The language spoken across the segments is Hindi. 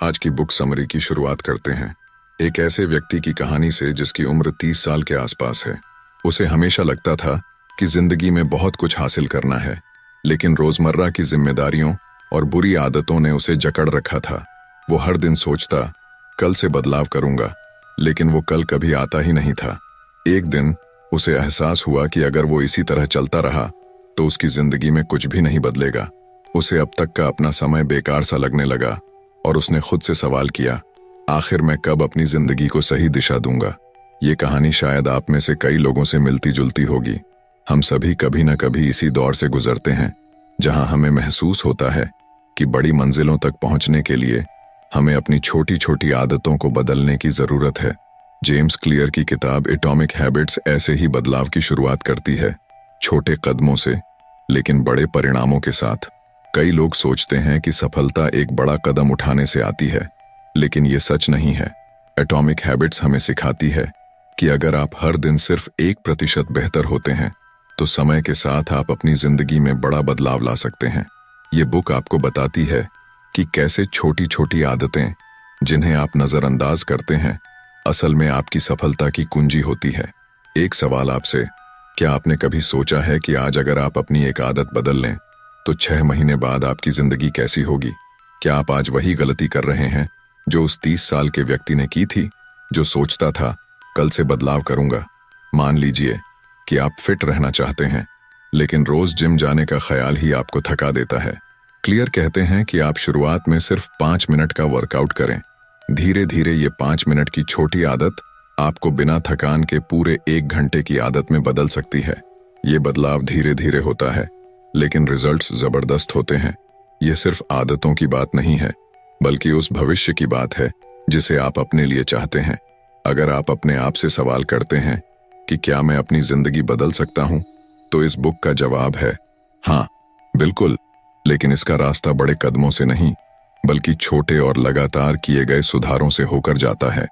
आज की बुक समरी की शुरुआत करते हैं। एक ऐसे व्यक्ति की कहानी से जिसकी उम्र 30 साल के आसपास है। उसे हमेशा लगता था कि जिंदगी में बहुत कुछ हासिल करना है, लेकिन रोजमर्रा की जिम्मेदारियों और बुरी आदतों ने उसे जकड़ रखा था। वो हर दिन सोचता, कल से बदलाव करूंगा, लेकिन वो कल कभी आता ही नहीं था। एक दिन उसे एहसास हुआ कि अगर वो इसी तरह चलता रहा तो उसकी जिंदगी में कुछ भी नहीं बदलेगा। उसे अब तक का अपना समय बेकार सा लगने लगा और उसने खुद से सवाल किया, आखिर मैं कब अपनी जिंदगी को सही दिशा दूंगा। ये कहानी शायद आप में से कई लोगों से मिलती जुलती होगी। हम सभी कभी न कभी इसी दौर से गुजरते हैं जहां हमें महसूस होता है कि बड़ी मंजिलों तक पहुंचने के लिए हमें अपनी छोटी छोटी आदतों को बदलने की जरूरत है। जेम्स क्लियर की किताब एटॉमिक हैबिट्स ऐसे ही बदलाव की शुरुआत करती है, छोटे कदमों से लेकिन बड़े परिणामों के साथ। कई लोग सोचते हैं कि सफलता एक बड़ा कदम उठाने से आती है, लेकिन ये सच नहीं है। एटॉमिक हैबिट्स हमें सिखाती है कि अगर आप हर दिन सिर्फ 1% बेहतर होते हैं तो समय के साथ आप अपनी जिंदगी में बड़ा बदलाव ला सकते हैं। ये बुक आपको बताती है कि कैसे छोटी छोटी आदतें जिन्हें आप नजरअंदाज करते हैं असल में आपकी सफलता की कुंजी होती है। एक सवाल आपसे, क्या आपने कभी सोचा है कि आज अगर आप अपनी एक आदत बदल लें तो 6 महीने बाद आपकी जिंदगी कैसी होगी? क्या आप आज वही गलती कर रहे हैं जो उस 30 साल के व्यक्ति ने की थी, जो सोचता था कल से बदलाव करूंगा? मान लीजिए कि आप फिट रहना चाहते हैं, लेकिन रोज जिम जाने का ख्याल ही आपको थका देता है। क्लियर कहते हैं कि आप शुरुआत में सिर्फ 5 मिनट का वर्कआउट करें। धीरे धीरे ये 5 मिनट की छोटी आदत आपको बिना थकान के पूरे 1 घंटे की आदत में बदल सकती है। ये बदलाव धीरे धीरे होता है, लेकिन रिजल्ट्स जबरदस्त होते हैं। ये सिर्फ आदतों की बात नहीं है, बल्कि उस भविष्य की बात है जिसे आप अपने लिए चाहते हैं। अगर आप अपने आप से सवाल करते हैं कि क्या मैं अपनी जिंदगी बदल सकता हूं, तो इस बुक का जवाब है हाँ, बिल्कुल। लेकिन इसका रास्ता बड़े कदमों से नहीं, बल्कि छोटे और लगातार किए गए सुधारों से होकर जाता है।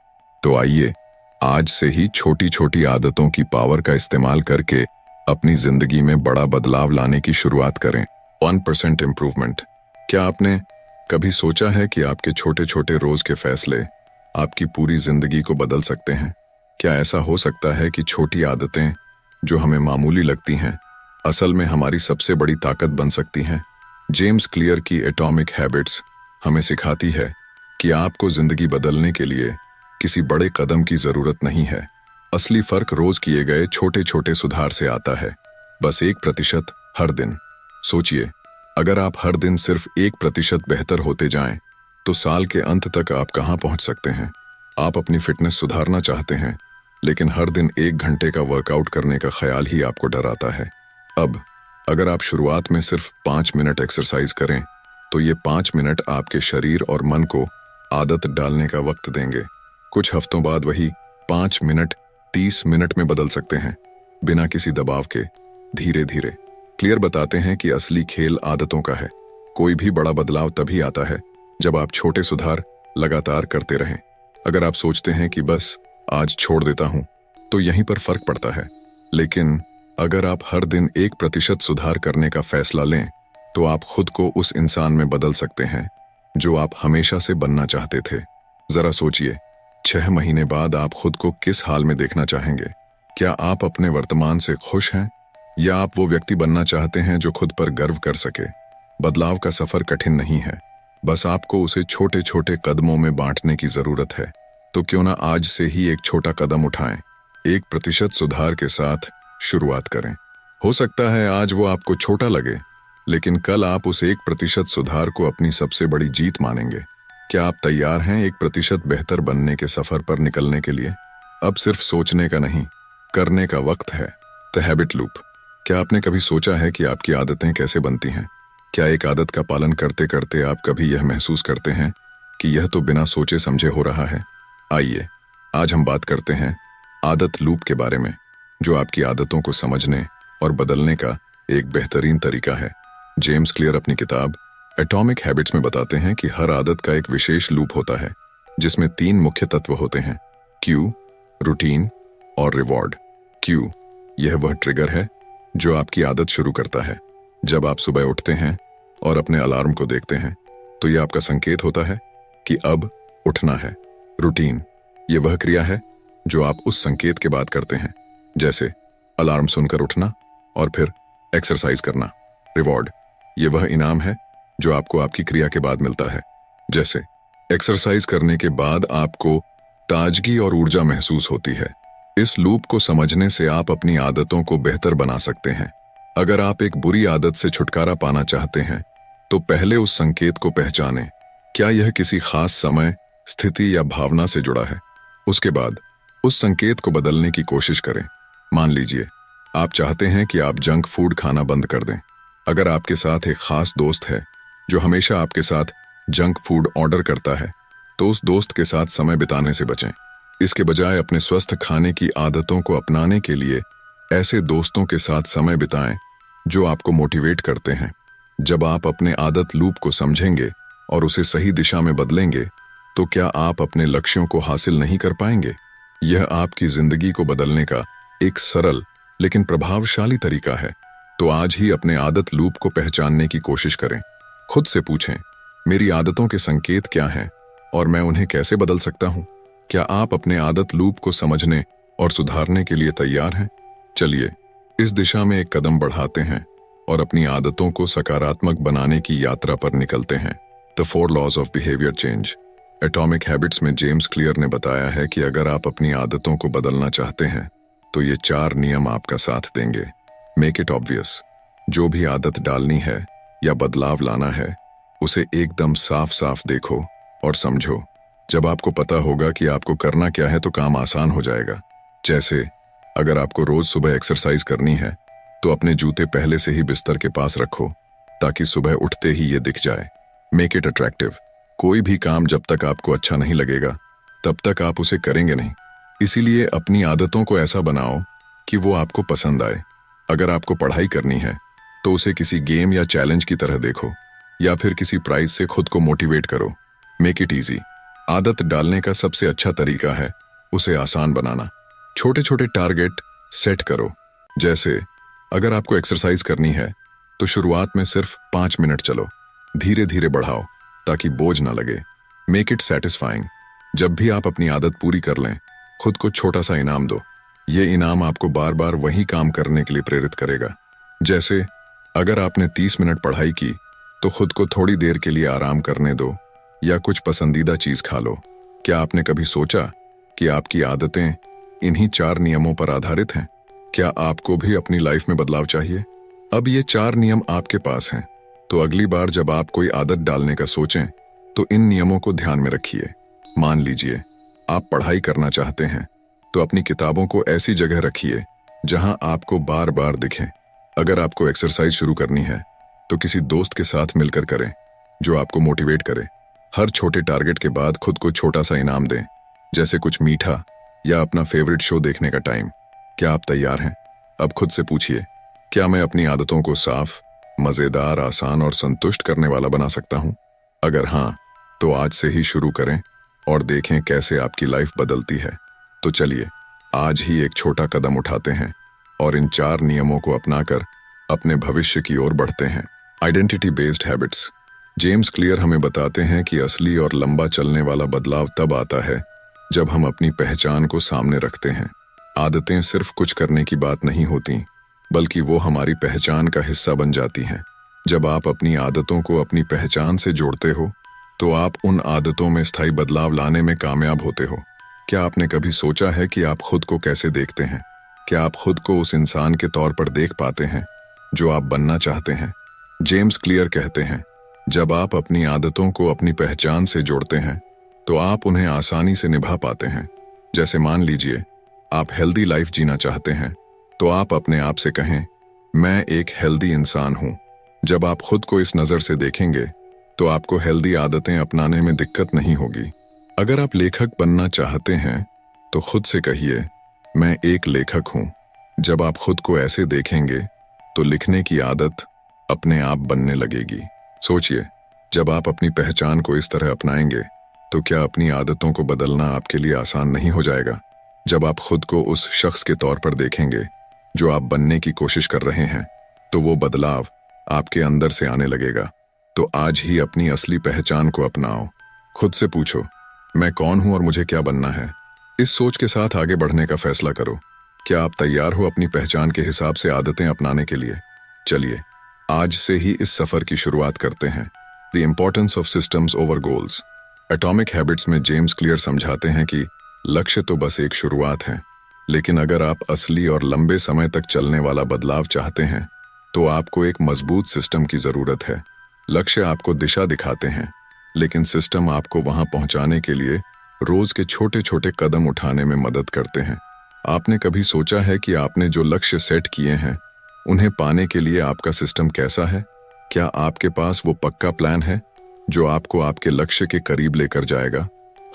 तो आइए आज से ही छोटी छोटी आदतों की पावर का इस्तेमाल करके अपनी जिंदगी में बड़ा बदलाव लाने की शुरुआत करें। 1% इम्प्रूवमेंट। क्या आपने कभी सोचा है कि आपके छोटे छोटे रोज के फैसले आपकी पूरी जिंदगी को बदल सकते हैं? क्या ऐसा हो सकता है कि छोटी आदतें जो हमें मामूली लगती हैं, असल में हमारी सबसे बड़ी ताकत बन सकती हैं? जेम्स क्लियर की एटॉमिक हैबिट्स हमें सिखाती है कि आपको जिंदगी बदलने के लिए किसी बड़े कदम की जरूरत नहीं है। असली फर्क रोज किए गए छोटे छोटे सुधार से आता है। बस 1% हर दिन। सोचिए, अगर आप हर दिन सिर्फ 1% बेहतर होते जाएं, तो साल के अंत तक आप कहां पहुंच सकते हैं? आप अपनी फिटनेस सुधारना चाहते हैं, लेकिन हर दिन 1 घंटे का वर्कआउट करने का ख्याल ही आपको डराता है। अब अगर आप शुरुआत में सिर्फ 5 मिनट एक्सरसाइज करें, तो ये 5 मिनट आपके शरीर और मन को आदत डालने का वक्त देंगे। कुछ हफ्तों बाद वही 5 मिनट 30 मिनट में बदल सकते हैं, बिना किसी दबाव के, धीरे धीरे। क्लियर बताते हैं कि असली खेल आदतों का है। कोई भी बड़ा बदलाव तभी आता है जब आप छोटे सुधार लगातार करते रहें। अगर आप सोचते हैं कि बस आज छोड़ देता हूं, तो यहीं पर फर्क पड़ता है। लेकिन अगर आप हर दिन 1% सुधार करने का फैसला लें, तो आप खुद को उस इंसान में बदल सकते हैं जो आप हमेशा से बनना चाहते थे। जरा सोचिए, 6 महीने बाद आप खुद को किस हाल में देखना चाहेंगे? क्या आप अपने वर्तमान से खुश हैं, या आप वो व्यक्ति बनना चाहते हैं जो खुद पर गर्व कर सके? बदलाव का सफर कठिन नहीं है, बस आपको उसे छोटे छोटे कदमों में बांटने की जरूरत है। तो क्यों ना आज से ही एक छोटा कदम उठाएं, 1% सुधार के साथ शुरुआत करें। हो सकता है आज वो आपको छोटा लगे, लेकिन कल आप उस 1% सुधार को अपनी सबसे बड़ी जीत मानेंगे। क्या आप तैयार हैं 1% बेहतर बनने के सफर पर निकलने के लिए? अब सिर्फ सोचने का नहीं, करने का वक्त है। The habit loop. क्या आपने कभी सोचा है कि आपकी आदतें कैसे बनती हैं? क्या एक आदत का पालन करते करते आप कभी यह महसूस करते हैं कि यह तो बिना सोचे समझे हो रहा है? आइए आज हम बात करते हैं आदत लूप के बारे में, जो आपकी आदतों को समझने और बदलने का एक बेहतरीन तरीका है। जेम्स क्लियर अपनी किताब एटॉमिक हैबिट्स में बताते हैं कि हर आदत का एक विशेष लूप होता है, जिसमें 3 मुख्य तत्व होते हैं: क्यू, रूटीन और रिवॉर्ड। क्यू, यह वह ट्रिगर है जो आपकी आदत शुरू करता है। जब आप सुबह उठते हैं और अपने अलार्म को देखते हैं, तो यह आपका संकेत होता है कि अब उठना है। रूटीन ये वह क्रिया है जो आप उस संकेत के बाद करते हैं, जैसे अलार्म सुनकर उठना और फिर एक्सरसाइज करना। रिवॉर्ड ये वह इनाम है जो आपको आपकी क्रिया के बाद मिलता है, जैसे एक्सरसाइज करने के बाद आपको ताजगी और ऊर्जा महसूस होती है। इस लूप को समझने से आप अपनी आदतों को बेहतर बना सकते हैं। अगर आप एक बुरी आदत से छुटकारा पाना चाहते हैं तो पहले उस संकेत को पहचानें। क्या यह किसी खास समय, स्थिति या भावना से जुड़ा है? उसके बाद उस संकेत को बदलने की कोशिश करें। मान लीजिए आप चाहते हैं कि आप जंक फूड खाना बंद कर दें। अगर आपके साथ एक खास दोस्त है जो हमेशा आपके साथ जंक फूड ऑर्डर करता है, तो उस दोस्त के साथ समय बिताने से बचें। इसके बजाय अपने स्वस्थ खाने की आदतों को अपनाने के लिए ऐसे दोस्तों के साथ समय बिताएं जो आपको मोटिवेट करते हैं। जब आप अपने आदत लूप को समझेंगे और उसे सही दिशा में बदलेंगे, तो क्या आप अपने लक्ष्यों को हासिल नहीं कर पाएंगे? यह आपकी जिंदगी को बदलने का एक सरल लेकिन प्रभावशाली तरीका है। तो आज ही अपने आदत लूप को पहचानने की कोशिश करें। खुद से पूछें, मेरी आदतों के संकेत क्या हैं और मैं उन्हें कैसे बदल सकता हूं? क्या आप अपने आदत लूप को समझने और सुधारने के लिए तैयार हैं? चलिए इस दिशा में एक कदम बढ़ाते हैं और अपनी आदतों को सकारात्मक बनाने की यात्रा पर निकलते हैं। The 4 laws of behaviour change. Atomic habits में जेम्स क्लियर ने बताया है कि अगर आप अपनी आदतों को बदलना चाहते हैं तो ये 4 नियम आपका साथ देंगे। Make it obvious. जो भी आदत डालनी है या बदलाव लाना है, उसे एकदम साफ साफ देखो और समझो। जब आपको पता होगा कि आपको करना क्या है तो काम आसान हो जाएगा। जैसे अगर आपको रोज सुबह एक्सरसाइज करनी है तो अपने जूते पहले से ही बिस्तर के पास रखो ताकि सुबह उठते ही ये दिख जाए। Make it attractive. कोई भी काम जब तक आपको अच्छा नहीं लगेगा तब तक आप उसे करेंगे नहीं। इसीलिए अपनी आदतों को ऐसा बनाओ कि वो आपको पसंद आए। अगर आपको पढ़ाई करनी है तो उसे किसी गेम या चैलेंज की तरह देखो, या फिर किसी प्राइज से खुद को मोटिवेट करो। Make it easy. आदत डालने का सबसे अच्छा तरीका है उसे आसान बनाना। छोटे छोटे टारगेट सेट करो। जैसे अगर आपको एक्सरसाइज करनी है तो शुरुआत में सिर्फ 5 मिनट चलो, धीरे धीरे बढ़ाओ ताकि बोझ ना लगे। Make it satisfying. जब भी आप अपनी आदत पूरी कर लें, खुद को छोटा सा इनाम दो। ये इनाम आपको बार बार वही काम करने के लिए प्रेरित करेगा। जैसे अगर आपने 30 मिनट पढ़ाई की तो खुद को थोड़ी देर के लिए आराम करने दो या कुछ पसंदीदा चीज खा लो। क्या आपने कभी सोचा कि आपकी आदतें इन्हीं 4 नियमों पर आधारित हैं? क्या आपको भी अपनी लाइफ में बदलाव चाहिए? अब ये 4 नियम आपके पास हैं, तो अगली बार जब आप कोई आदत डालने का सोचें तो इन नियमों को ध्यान में रखिए। मान लीजिए आप पढ़ाई करना चाहते हैं तो अपनी किताबों को ऐसी जगह रखिए जहां आपको बार बार दिखें। अगर आपको एक्सरसाइज शुरू करनी है तो किसी दोस्त के साथ मिलकर करें जो आपको मोटिवेट करे। हर छोटे टारगेट के बाद खुद को छोटा सा इनाम दें, जैसे कुछ मीठा या अपना फेवरेट शो देखने का टाइम। क्या आप तैयार हैं? अब खुद से पूछिए, क्या मैं अपनी आदतों को साफ, मजेदार, आसान और संतुष्ट करने वाला बना सकता हूं? अगर हाँ, तो आज से ही शुरू करें और देखें कैसे आपकी लाइफ बदलती है। तो चलिए आज ही एक छोटा कदम उठाते हैं और इन 4 नियमों को अपनाकर अपने भविष्य की ओर बढ़ते हैं। Identity based habits. James Clear हमें बताते हैं कि असली और लंबा चलने वाला बदलाव तब आता है जब हम अपनी पहचान को सामने रखते हैं। आदतें सिर्फ कुछ करने की बात नहीं होती, बल्कि वो हमारी पहचान का हिस्सा बन जाती हैं। जब आप अपनी आदतों को अपनी पहचान से जोड़ते हो तो आप उन आदतों में स्थायी बदलाव लाने में कामयाब होते हो। क्या आपने कभी सोचा है कि आप खुद को कैसे देखते हैं? क्या आप खुद को उस इंसान के तौर पर देख पाते हैं जो आप बनना चाहते हैं? जेम्स क्लियर कहते हैं, जब आप अपनी आदतों को अपनी पहचान से जोड़ते हैं तो आप उन्हें आसानी से निभा पाते हैं। जैसे मान लीजिए आप हेल्दी लाइफ जीना चाहते हैं तो आप अपने आप से कहें, मैं एक हेल्दी इंसान हूं। जब आप खुद को इस नज़र से देखेंगे तो आपको हेल्दी आदतें अपनाने में दिक्कत नहीं होगी। अगर आप लेखक बनना चाहते हैं तो खुद से कहिए, मैं एक लेखक हूं। जब आप खुद को ऐसे देखेंगे तो लिखने की आदत अपने आप बनने लगेगी। सोचिए, जब आप अपनी पहचान को इस तरह अपनाएंगे तो क्या अपनी आदतों को बदलना आपके लिए आसान नहीं हो जाएगा? जब आप खुद को उस शख्स के तौर पर देखेंगे जो आप बनने की कोशिश कर रहे हैं तो वो बदलाव आपके अंदर से आने लगेगा। तो आज ही अपनी असली पहचान को अपनाओ, खुद से पूछो, मैं कौन हूं और मुझे क्या बनना है। इस सोच के साथ आगे बढ़ने का फैसला करो। क्या आप तैयार हो अपनी पहचान के हिसाब से आदतें अपनाने के लिए? चलिए, आज से ही इस सफर की शुरुआत करते हैं। The importance of systems over goals. Atomic habits में जेम्स क्लियर समझाते हैं कि लक्ष्य तो बस एक शुरुआत है, लेकिन अगर आप असली और लंबे समय तक चलने वाला बदलाव चाहते हैं तो आपको एक मजबूत सिस्टम की जरूरत है। लक्ष्य आपको दिशा दिखाते हैं, लेकिन सिस्टम आपको वहां पहुंचाने के लिए रोज के छोटे छोटे कदम उठाने में मदद करते हैं। आपने कभी सोचा है कि आपने जो लक्ष्य सेट किए हैं उन्हें पाने के लिए आपका सिस्टम कैसा है? क्या आपके पास वो पक्का प्लान है जो आपको आपके लक्ष्य के करीब लेकर जाएगा?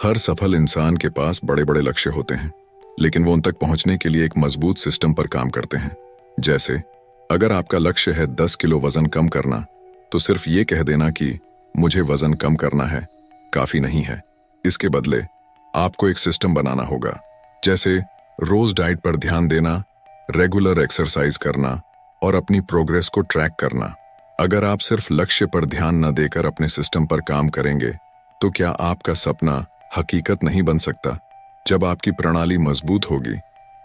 हर सफल इंसान के पास बड़े बड़े लक्ष्य होते हैं, लेकिन वो उन तक पहुंचने के लिए एक मजबूत सिस्टम पर काम करते हैं। जैसे अगर आपका लक्ष्य है 10 किलो वजन कम करना, तो सिर्फ ये कह देना कि मुझे वजन कम करना है काफी नहीं है। इसके बदले आपको एक सिस्टम बनाना होगा, जैसे रोज डाइट पर ध्यान देना, रेगुलर एक्सरसाइज करना और अपनी प्रोग्रेस को ट्रैक करना। अगर आप सिर्फ लक्ष्य पर ध्यान न देकर अपने सिस्टम पर काम करेंगे तो क्या आपका सपना हकीकत नहीं बन सकता? जब आपकी प्रणाली मजबूत होगी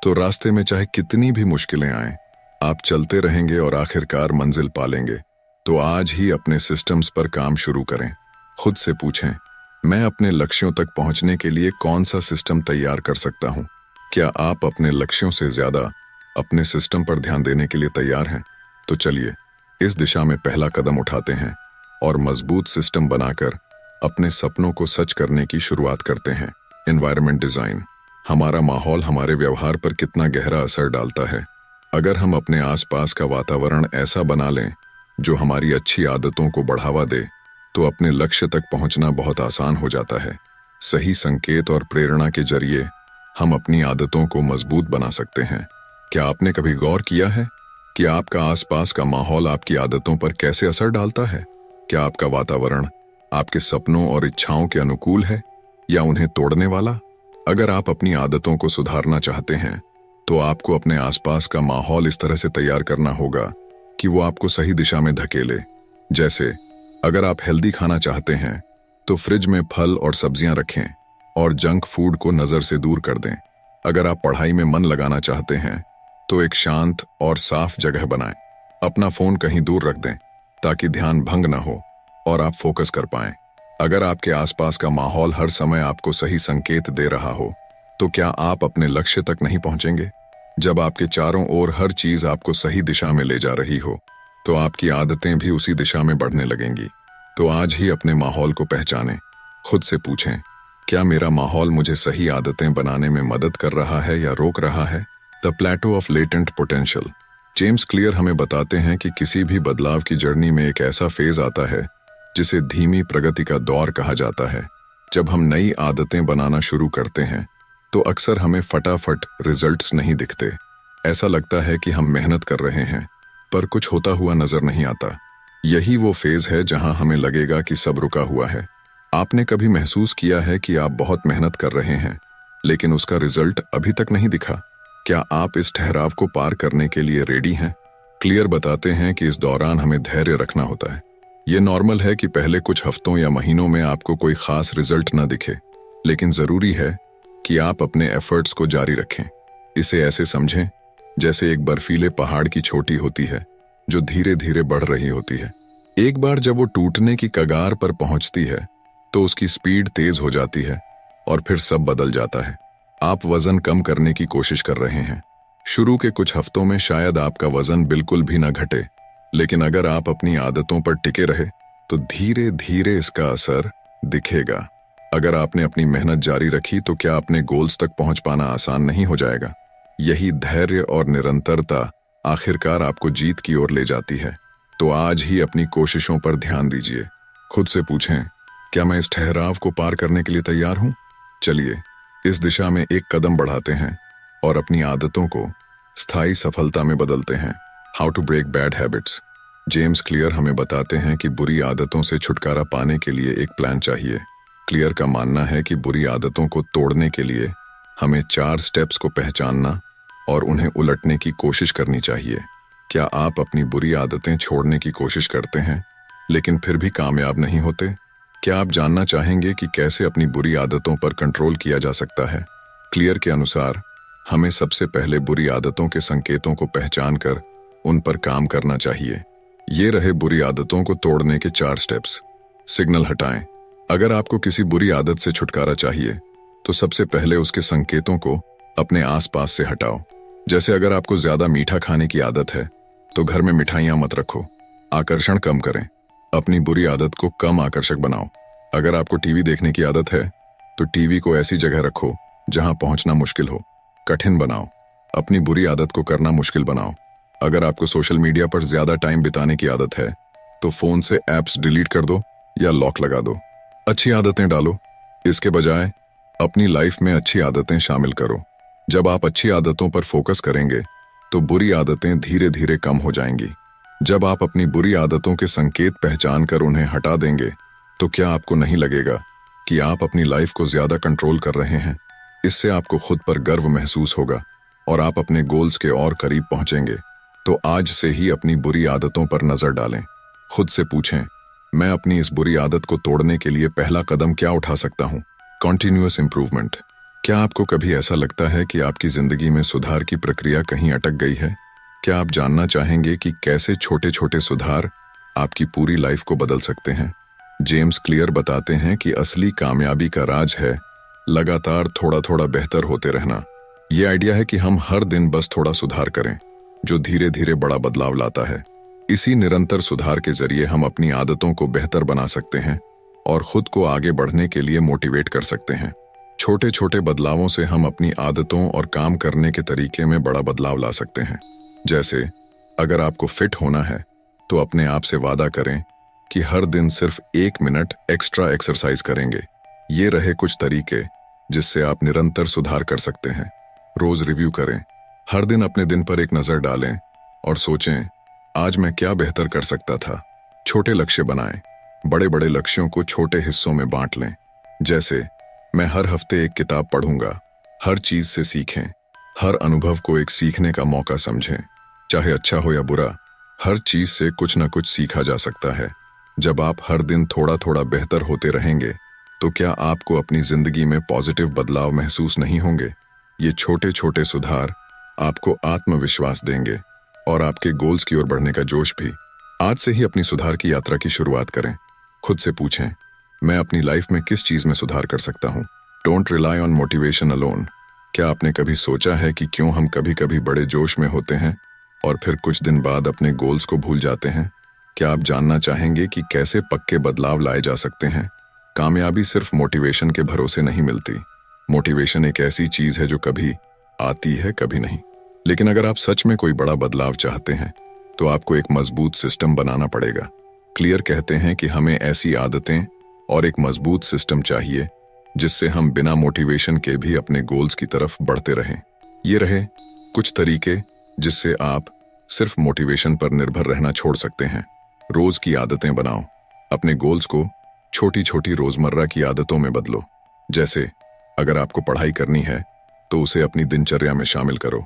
तो रास्ते में चाहे कितनी भी मुश्किलें आएं, आप चलते रहेंगे और आखिरकार मंजिल पालेंगे। तो आज ही अपने सिस्टम्स पर काम शुरू करें। खुद से पूछें, मैं अपने लक्ष्यों तक पहुंचने के लिए कौन सा सिस्टम तैयार कर सकता हूं? क्या आप अपने लक्ष्यों से ज्यादा अपने सिस्टम पर ध्यान देने के लिए तैयार हैं? तो चलिए इस दिशा में पहला कदम उठाते हैं और मजबूत सिस्टम बनाकर अपने सपनों को सच करने की शुरुआत करते हैं। Environment design. हमारा माहौल हमारे व्यवहार पर कितना गहरा असर डालता है। अगर हम अपने आसपास का वातावरण ऐसा बना लें जो हमारी अच्छी आदतों को बढ़ावा दे, तो अपने लक्ष्य तक पहुंचना बहुत आसान हो जाता है। सही संकेत और प्रेरणा के जरिए हम अपनी आदतों को मजबूत बना सकते हैं। क्या आपने कभी गौर किया है कि आपका आसपास का माहौल आपकी आदतों पर कैसे असर डालता है? क्या आपका वातावरण आपके सपनों और इच्छाओं के अनुकूल है या उन्हें तोड़ने वाला? अगर आप अपनी आदतों को सुधारना चाहते हैं तो आपको अपने आसपास का माहौल इस तरह से तैयार करना होगा कि वो आपको सही दिशा में धकेले। जैसे अगर आप हेल्दी खाना चाहते हैं तो फ्रिज में फल और सब्जियां रखें और जंक फूड को नजर से दूर कर दें। अगर आप पढ़ाई में मन लगाना चाहते हैं तो एक शांत और साफ जगह बनाएं। अपना फोन कहीं दूर रख दें ताकि ध्यान भंग न हो और आप फोकस कर पाएं। अगर आपके आसपास का माहौल हर समय आपको सही संकेत दे रहा हो तो क्या आप अपने लक्ष्य तक नहीं पहुंचेंगे? जब आपके चारों ओर हर चीज आपको सही दिशा में ले जा रही हो तो आपकी आदतें भी उसी दिशा में बढ़ने लगेंगी। तो आज ही अपने माहौल को पहचानें। खुद से पूछें, क्या मेरा माहौल मुझे सही आदतें बनाने में मदद कर रहा है या रोक रहा है? The plateau of latent potential. James Clear हमें बताते हैं कि किसी भी बदलाव की जर्नी में एक ऐसा फेज आता है जिसे धीमी प्रगति का दौर कहा जाता है। जब हम नई आदतें बनाना शुरू करते हैं तो अक्सर हमें फटाफट रिजल्ट्स नहीं दिखते। ऐसा लगता है कि हम मेहनत कर रहे हैं पर कुछ होता हुआ नजर नहीं आता। यही वो फेज है जहां हमें लगेगा कि सब रुका हुआ है। आपने कभी महसूस किया है कि आप बहुत मेहनत कर रहे हैं लेकिन उसका रिजल्ट अभी तक नहीं दिखा? क्या आप इस ठहराव को पार करने के लिए रेडी हैं? क्लियर बताते हैं कि इस दौरान हमें धैर्य रखना होता है। ये नॉर्मल है कि पहले कुछ हफ्तों या महीनों में आपको कोई खास रिजल्ट न दिखे, लेकिन जरूरी है कि आप अपने एफर्ट्स को जारी रखें। इसे ऐसे समझें जैसे एक बर्फीले पहाड़ की चोटी होती है जो धीरे धीरे बढ़ रही होती है। एक बार जब वो टूटने की कगार पर पहुंचती है तो उसकी स्पीड तेज हो जाती है और फिर सब बदल जाता है। आप वजन कम करने की कोशिश कर रहे हैं। शुरू के कुछ हफ्तों में शायद आपका वजन बिल्कुल भी न घटे, लेकिन अगर आप अपनी आदतों पर टिके रहे तो धीरे धीरे इसका असर दिखेगा। अगर आपने अपनी मेहनत जारी रखी तो क्या अपने गोल्स तक पहुंच पाना आसान नहीं हो जाएगा? यही धैर्य और निरंतरता आखिरकार आपको जीत की ओर ले जाती है। तो आज ही अपनी कोशिशों पर ध्यान दीजिए। खुद से पूछें, क्या मैं इस ठहराव को पार करने के लिए तैयार हूं? चलिए इस दिशा में एक कदम बढ़ाते हैं और अपनी आदतों को स्थायी सफलता में बदलते हैं। How to break bad habits. James Clear हमें बताते हैं कि बुरी आदतों से छुटकारा पाने के लिए एक प्लान चाहिए। क्लियर का मानना है कि बुरी आदतों को तोड़ने के लिए हमें 4 स्टेप्स को पहचानना और उन्हें उलटने की कोशिश करनी चाहिए। क्या आप अपनी बुरी आदतें छोड़ने की कोशिश करते हैं लेकिन फिर भी कामयाब नहीं होते? क्या आप जानना चाहेंगे कि कैसे अपनी बुरी आदतों पर कंट्रोल किया जा सकता है? क्लियर के अनुसार हमें सबसे पहले बुरी आदतों के संकेतों को पहचान कर उन पर काम करना चाहिए। ये रहे बुरी आदतों को तोड़ने के 4 स्टेप्स। सिग्नल हटाएं। अगर आपको किसी बुरी आदत से छुटकारा चाहिए तो सबसे पहले उसके संकेतों को अपने आसपास से हटाओ। जैसे अगर आपको ज्यादा मीठा खाने की आदत है तो घर में मिठाइयां मत रखो। आकर्षण कम करें। अपनी बुरी आदत को कम आकर्षक बनाओ। अगर आपको टीवी देखने की आदत है तो टीवी को ऐसी जगह रखो जहां पहुंचना मुश्किल हो। कठिन बनाओ। अपनी बुरी आदत को करना मुश्किल बनाओ। अगर आपको सोशल मीडिया पर ज्यादा टाइम बिताने की आदत है तो फोन से ऐप्स डिलीट कर दो या लॉक लगा दो। अच्छी आदतें डालो। इसके बजाय अपनी लाइफ में अच्छी आदतें शामिल करो। जब आप अच्छी आदतों पर फोकस करेंगे तो बुरी आदतें धीरे धीरे कम हो जाएंगी। जब आप अपनी बुरी आदतों के संकेत पहचान कर उन्हें हटा देंगे तो क्या आपको नहीं लगेगा कि आप अपनी लाइफ को ज्यादा कंट्रोल कर रहे हैं? इससे आपको खुद पर गर्व महसूस होगा और आप अपने गोल्स के और करीब पहुंचेंगे। तो आज से ही अपनी बुरी आदतों पर नजर डालें। खुद से पूछें, मैं अपनी इस बुरी आदत को तोड़ने के लिए पहला कदम क्या उठा सकता हूं? Continuous improvement. क्या आपको कभी ऐसा लगता है कि आपकी जिंदगी में सुधार की प्रक्रिया कहीं अटक गई है? क्या आप जानना चाहेंगे कि कैसे छोटे छोटे सुधार आपकी पूरी लाइफ को बदल सकते हैं? जेम्स क्लियर बताते हैं कि असली कामयाबी का राज है लगातार थोड़ा थोड़ा बेहतर होते रहना। ये आइडिया है कि हम हर दिन बस थोड़ा सुधार करें, जो धीरे धीरे बड़ा बदलाव लाता है। इसी निरंतर सुधार के जरिए हम अपनी आदतों को बेहतर बना सकते हैं और खुद को आगे बढ़ने के लिए मोटिवेट कर सकते हैं। छोटे छोटे बदलावों से हम अपनी आदतों और काम करने के तरीके में बड़ा बदलाव ला सकते हैं। जैसे अगर आपको फिट होना है तो अपने आप से वादा करें कि हर दिन सिर्फ 1 मिनट एक्स्ट्रा एक्सरसाइज करेंगे। ये रहे कुछ तरीके जिससे आप निरंतर सुधार कर सकते हैं। रोज रिव्यू करें। हर दिन अपने दिन पर एक नजर डालें और सोचें, आज मैं क्या बेहतर कर सकता था। छोटे लक्ष्य बनाएं। बड़े बड़े लक्ष्यों को छोटे हिस्सों में बांट लें। जैसे मैं हर हफ्ते एक किताब पढ़ूंगा। हर चीज से सीखें। हर अनुभव को एक सीखने का मौका समझें। चाहे अच्छा हो या बुरा, हर चीज से कुछ न कुछ सीखा जा सकता है। जब आप हर दिन थोड़ा थोड़ा बेहतर होते रहेंगे तो क्या आपको अपनी जिंदगी में पॉजिटिव बदलाव महसूस नहीं होंगे? ये छोटे छोटे सुधार आपको आत्मविश्वास देंगे और आपके गोल्स की ओर बढ़ने का जोश भी। आज से ही अपनी सुधार की यात्रा की शुरुआत करें। खुद से पूछें, मैं अपनी लाइफ में किस चीज में सुधार कर सकता हूँ? Don't rely on motivation alone. क्या आपने कभी सोचा है कि क्यों हम कभी कभी बड़े जोश में होते हैं और फिर कुछ दिन बाद अपने गोल्स को भूल जाते हैं? क्या आप जानना चाहेंगे कि कैसे पक्के बदलाव लाए जा सकते हैं? कामयाबी सिर्फ मोटिवेशन के भरोसे नहीं मिलती। मोटिवेशन एक ऐसी चीज है जो कभी आती है, कभी नहीं। लेकिन अगर आप सच में कोई बड़ा बदलाव चाहते हैं तो आपको एक मजबूत सिस्टम बनाना पड़ेगा। क्लियर कहते हैं कि हमें ऐसी आदतें और एक मजबूत सिस्टम चाहिए जिससे हम बिना मोटिवेशन के भी अपने गोल्स की तरफ बढ़ते रहें। ये रहे कुछ तरीके जिससे आप सिर्फ मोटिवेशन पर निर्भर रहना छोड़ सकते हैं। रोज की आदतें बनाओ। अपने गोल्स को छोटी छोटी रोजमर्रा की आदतों में बदलो। जैसे अगर आपको पढ़ाई करनी है तो उसे अपनी दिनचर्या में शामिल करो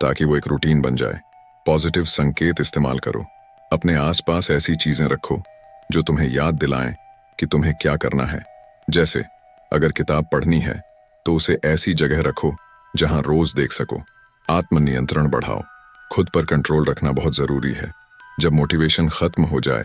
ताकि वो एक रूटीन बन जाए। पॉजिटिव संकेत इस्तेमाल करो। अपने आसपास ऐसी चीजें रखो जो तुम्हें याद दिलाएं कि तुम्हें क्या करना है। जैसे अगर किताब पढ़नी है तो उसे ऐसी जगह रखो जहां रोज देख सको। आत्मनियंत्रण बढ़ाओ। खुद पर कंट्रोल रखना बहुत जरूरी है। जब मोटिवेशन खत्म हो जाए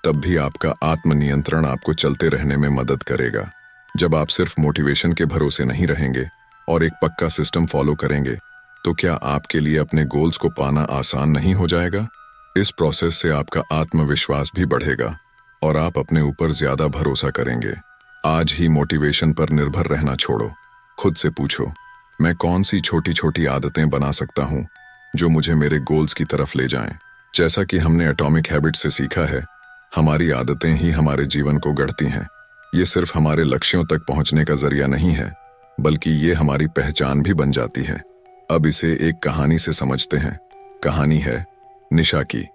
तब भी आपका आत्मनियंत्रण आपको चलते रहने में मदद करेगा। जब आप सिर्फ मोटिवेशन के भरोसे नहीं रहेंगे और एक पक्का सिस्टम फॉलो करेंगे तो क्या आपके लिए अपने गोल्स को पाना आसान नहीं हो जाएगा? इस प्रोसेस से आपका आत्मविश्वास भी बढ़ेगा और आप अपने ऊपर ज्यादा भरोसा करेंगे। आज ही मोटिवेशन पर निर्भर रहना छोड़ो। खुद से पूछो, मैं कौन सी छोटी छोटी आदतें बना सकता हूँ जो मुझे मेरे गोल्स की तरफ ले जाएं? जैसा कि हमने एटॉमिक हैबिट्स से सीखा है, हमारी आदतें ही हमारे जीवन को गढ़ती हैं। ये सिर्फ हमारे लक्ष्यों तक पहुंचने का जरिया नहीं है, बल्कि ये हमारी पहचान भी बन जाती है। अब इसे एक कहानी से समझते हैं। कहानी है निशा की।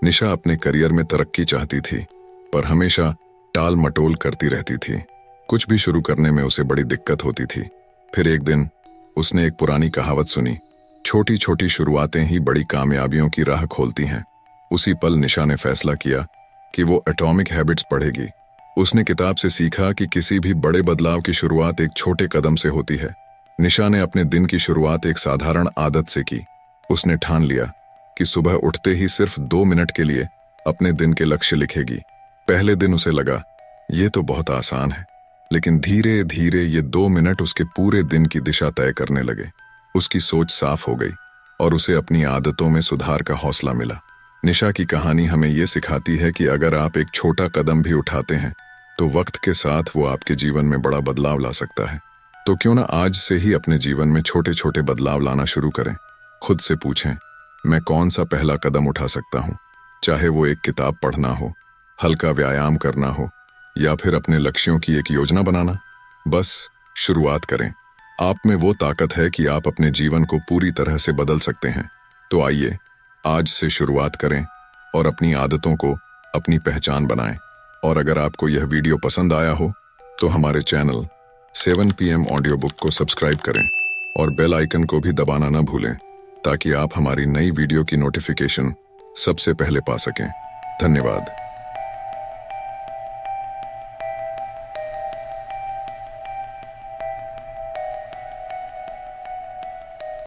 निशा अपने करियर में तरक्की चाहती थी, पर हमेशा टाल मटोल करती रहती थी। कुछ भी शुरू करने में उसे बड़ी दिक्कत होती थी। फिर एक दिन उसने एक पुरानी कहावत सुनी, छोटी छोटी शुरुआतें ही बड़ी कामयाबियों की राह खोलती हैं। उसी पल निशा ने फैसला किया कि वो एटॉमिक हैबिट्स पढ़ेगी। उसने किताब से सीखा कि किसी भी बड़े बदलाव की शुरुआत एक छोटे कदम से होती है। निशा ने अपने दिन की शुरुआत एक साधारण आदत से की। उसने ठान लिया कि सुबह उठते ही सिर्फ 2 मिनट के लिए अपने दिन के लक्ष्य लिखेगी। पहले दिन उसे लगा ये तो बहुत आसान है, लेकिन धीरे धीरे ये 2 मिनट उसके पूरे दिन की दिशा तय करने लगे। उसकी सोच साफ हो गई और उसे अपनी आदतों में सुधार का हौसला मिला। निशा की कहानी हमें ये सिखाती है कि अगर आप एक छोटा कदम भी उठाते हैं तो वक्त के साथ वो आपके जीवन में बड़ा बदलाव ला सकता है। तो क्यों ना आज से ही अपने जीवन में छोटे छोटे बदलाव लाना शुरू करें। खुद से पूछें, मैं कौन सा पहला कदम उठा सकता हूँ? चाहे वो एक किताब पढ़ना हो, हल्का व्यायाम करना हो या फिर अपने लक्ष्यों की एक योजना बनाना। बस शुरुआत करें। आप में वो ताकत है कि आप अपने जीवन को पूरी तरह से बदल सकते हैं। तो आइए आज से शुरुआत करें और अपनी आदतों को अपनी पहचान बनाएं। और अगर आपको यह वीडियो पसंद आया हो तो हमारे चैनल 7 PM ऑडियो बुक को सब्सक्राइब करें और बेल आइकन को भी दबाना न भूलें, ताकि आप हमारी नई वीडियो की नोटिफिकेशन सबसे पहले पा सकें। धन्यवाद।